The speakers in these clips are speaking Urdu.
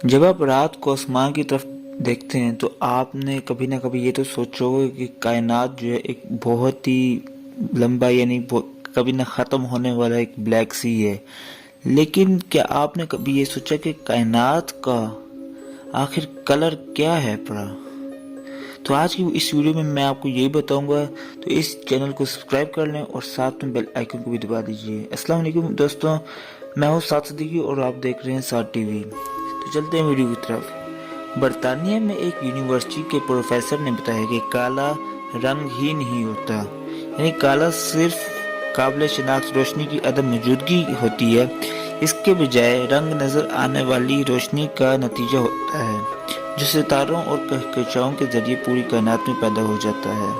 جب آپ رات کو آسمان کی طرف دیکھتے ہیں تو آپ نے کبھی نہ کبھی یہ تو سوچا ہوگا کہ کائنات جو ہے ایک بہت ہی لمبا کبھی نہ ختم ہونے والا ایک بلیک سی ہے. لیکن کیا آپ نے کبھی یہ سوچا کہ کائنات کا آخر کلر کیا ہے پڑا؟ تو آج کی اس ویڈیو میں آپ کو یہی بتاؤں گا. تو اس چینل کو سبسکرائب کر لیں اور ساتھ میں بیل آئیکن کو بھی دبا دیجئے. السلام علیکم دوستوں، میں ہوں سعد صدیقی اور آپ دیکھ رہے ہیں سعد ٹی وی. تو چلتے ہیں ویڈیو کی طرف. برطانیہ میں ایک یونیورسٹی کے پروفیسر نے بتایا کہ کالا رنگ ہی نہیں ہوتا، یعنی کالا صرف قابل شناخت روشنی کی عدم موجودگی ہوتی ہے. اس کے بجائے رنگ نظر آنے والی روشنی کا نتیجہ ہوتا ہے جو ستاروں اور کہکشاؤں کے ذریعے پوری کائنات میں پیدا ہو جاتا ہے.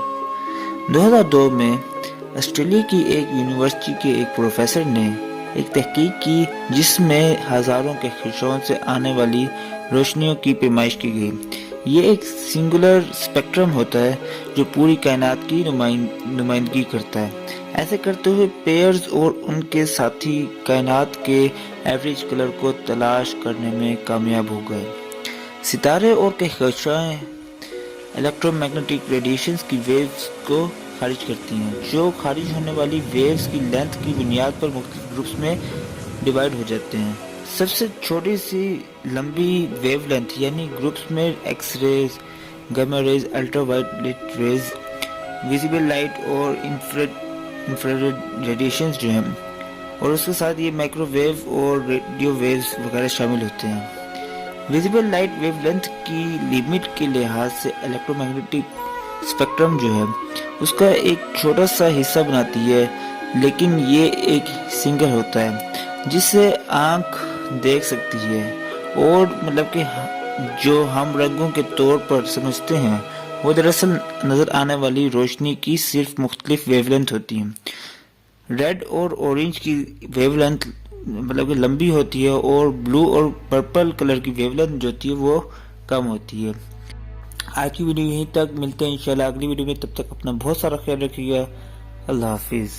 2002 میں آسٹریلیا کی ایک یونیورسٹی کے ایک پروفیسر نے ایک تحقیق کی جس میں ہزاروں کہکشاؤں سے آنے والی روشنیوں کی پیمائش کی گئی. یہ ایک سنگولر اسپیکٹرم ہوتا ہے جو پوری کائنات کی نمائندگی کرتا ہے. ایسے کرتے ہوئے پیئرز اور ان کے ساتھی کائنات کے ایوریج کلر کو تلاش کرنے میں کامیاب ہو گئے. ستارے اور کہکشاؤں الیکٹرو میگنیٹک ریڈیشنز کی ویوز کو خارج کرتی ہیں، جو خارج ہونے والی ویوز کی لینتھ کی بنیاد پر مختلف گروپس میں ڈیوائیڈ ہو جاتے ہیں. سب سے چھوٹی سی لمبی ویو لینتھ یعنی گروپس میں X rays, gamma rays, ultraviolet rays, visible light اور انفراریڈ ریڈیشنز جو ہیں، اور اس کے ساتھ یہ مائکرو ویو اور ریڈیو ویوز وغیرہ شامل ہوتے ہیں. ویزیبل لائٹ ویو لینتھ کی لیمٹ کے لحاظ سے الیکٹرو میگنیٹک اسپیکٹرم جو ہے اس کا ایک چھوٹا سا حصہ بناتی ہے، لیکن یہ ایک سنگل ہوتا ہے جسے آنکھ دیکھ سکتی ہے، اور مطلب کہ جو ہم رنگوں کے طور پر سمجھتے ہیں وہ دراصل نظر آنے والی روشنی کی صرف مختلف ویو لینتھ ہوتی ہیں. ریڈ اور اورنج کی ویو لینتھ مطلب کہ لمبی ہوتی ہے، اور بلو اور پرپل کلر کی ویو لینتھ جو ہوتی ہے وہ کم ہوتی ہے. آج کی ویڈیو یہیں تک، ملتے ہیں انشاءاللہ اگلی ویڈیو میں. تب تک اپنا بہت سارا خیال رکھیے گا. اللہ حافظ.